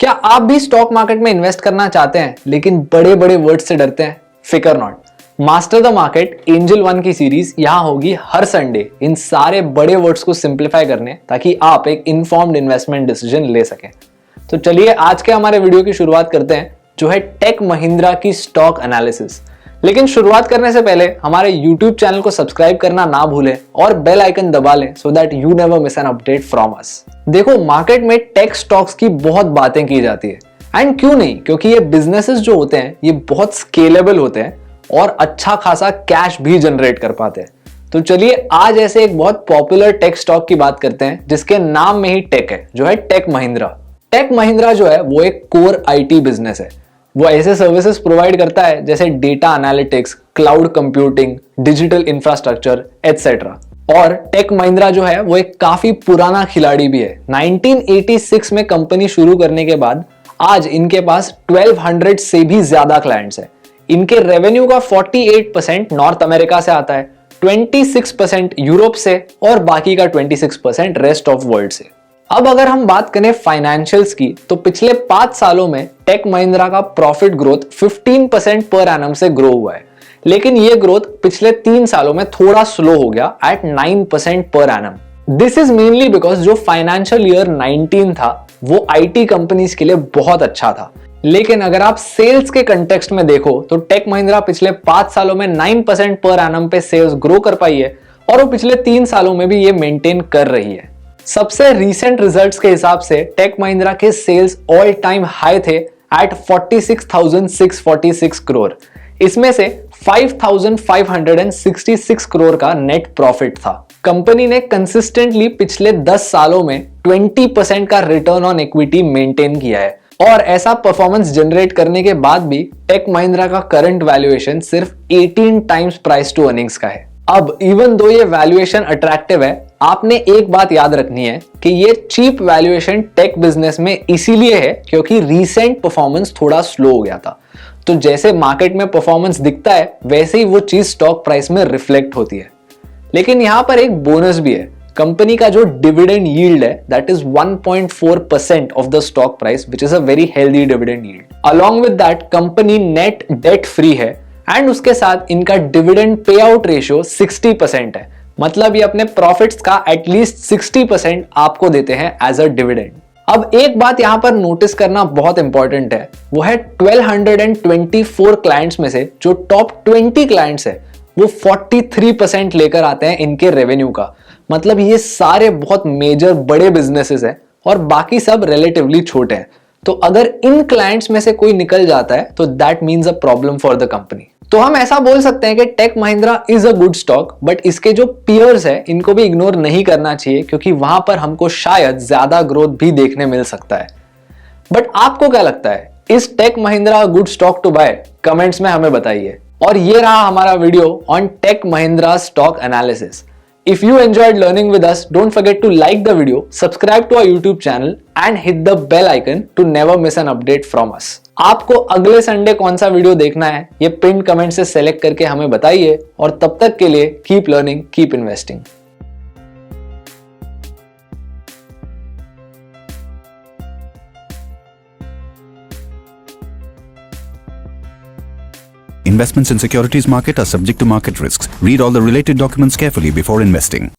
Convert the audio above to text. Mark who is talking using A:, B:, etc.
A: क्या आप भी स्टॉक मार्केट में इन्वेस्ट करना चाहते हैं लेकिन बड़े बड़े वर्ड्स से डरते हैं? फिकर not. Master the market angel one की सीरीज यहां होगी हर संडे इन सारे बड़े वर्ड्स को सिंप्लीफाई करने, ताकि आप एक इन्फॉर्म्ड इन्वेस्टमेंट डिसीजन ले सकें। तो चलिए आज के हमारे वीडियो की शुरुआत करते हैं, जो है टेक महिंद्रा की स्टॉक एनालिसिस। लेकिन शुरुआत करने से पहले हमारे YouTube चैनल को सब्सक्राइब करना ना भूलें और बेल आइकन दबा लें so that you never miss an update from us. देखो, मार्केट में टेक स्टॉक्स की बहुत बातें की जाती है, एंड क्यों नहीं, क्योंकि ये बिजनेसेस जो होते हैं ये बहुत स्केलेबल होते हैं और अच्छा खासा कैश भी जनरेट कर पाते हैं। तो चलिए आज ऐसे एक बहुत पॉपुलर टेक स्टॉक की बात करते हैं जिसके नाम में ही टेक है, जो है टेक महिंद्रा। टेक महिंद्रा जो है वो एक कोर IT बिजनेस है। वो ऐसे सर्विसेज प्रोवाइड करता है जैसे data analytics, cloud computing, digital infrastructure etcetera. और टेक महिंद्रा जो है वो एक काफी पुराना खिलाड़ी भी है। 1986 में कंपनी शुरू करने के बाद आज इनके पास 1200 से भी ज्यादा क्लाइंट्स हैं। इनके रेवेन्यू का 48% नॉर्थ अमेरिका से आता है, 26% यूरोप से और बाकी का 26% रेस्ट ऑफ वर्ल्ड से। अब अगर हम बात करें फाइनेंशियल्स की, तो पिछले 5 सालों में टेक महिंद्रा का प्रॉफिट ग्रोथ 15% पर एनम से ग्रो हुआ है। लेकिन ये ग्रोथ पिछले 3 सालों में थोड़ा स्लो हो गया at 9% per annum. This is mainly because जो फाइनेंशियल ईयर 19 था वो IT कंपनीज के लिए बहुत अच्छा था। लेकिन अगर आप सेल्स के कंटेक्स्ट में देखो तो टेक महिंद्रा पिछले 5 सालों में 9% पर एनम पे सेल्स ग्रो कर पाई है और वो पिछले 3 सालों में भी ये मेंटेन कर रही है। सबसे रीसेंट रिजल्ट्स के हिसाब से टेक महिंद्रा के सेल्स ऑल टाइम हाई थे एट 46,646 करोड़। इसमें से 5,566 करोड़ का नेट प्रॉफिट था। कंपनी ने कंसिस्टेंटली पिछले 10 सालों में 20% का रिटर्न ऑन इक्विटी मेंटेन किया है, और ऐसा परफॉर्मेंस जनरेट करने के बाद भी टेक महिंद्रा का करंट वैल्यूएशन सिर्फ 18 टाइम्स प्राइस टू अर्निंग्स का है। अब इवन दो ये वैल्यूएशन अट्रैक्टिव है, आपने एक बात याद रखनी है कि ये चीप वैल्यूएशन टेक बिजनेस में इसीलिए है क्योंकि रीसेंट परफॉर्मेंस थोड़ा स्लो हो गया था। तो जैसे मार्केट में परफॉर्मेंस दिखता है वैसे ही वो चीज स्टॉक प्राइस में रिफ्लेक्ट होती है। लेकिन यहां पर एक बोनस भी है। कंपनी का जो डिविडेंड यील्ड है that is 1.4% of the stock price, which is a very healthy dividend yield. Along with that company net debt free है, एंड उसके साथ इनका डिविडेंड पे आउट रेशियो 60% है। मतलब ये अपने प्रॉफिट्स का एटलीस्ट 60% आपको देते हैं एज अ डिविडेंड। अब एक बात यहां पर नोटिस करना बहुत इंपॉर्टेंट है, वो है 1224 क्लाइंट्स में से जो टॉप 20 क्लाइंट्स है वो 43% लेकर आते हैं इनके रेवेन्यू का। मतलब ये सारे बहुत मेजर बड़े बिजनेसेस हैं और बाकी सब रिलेटिवली छोटे हैं। तो अगर इन क्लाइंट्स में से कोई निकल जाता है तो that means a problem for the company. तो हम ऐसा बोल सकते हैं कि Tech Mahindra is a good stock, but इसके जो पीयर्स है इनको भी इग्नोर नहीं करना चाहिए क्योंकि वहां पर हमको शायद ज्यादा ग्रोथ भी देखने मिल सकता है। बट आपको क्या लगता है, is Tech Mahindra good stock to buy? Comments में हमें बताइए। और ये रहा हमारा video on Tech Mahindra stock analysis. If you enjoyed learning with us, don't forget to like the video, subscribe to our YouTube channel and hit the bell icon to never miss an update from us. आपको अगले Sunday कौन सा video देखना है ये pin comment से select करके हमें बताइए, और तब तक के लिए keep learning, keep investing.
B: Investments in securities market are subject to market risks. Read all the related documents carefully before investing.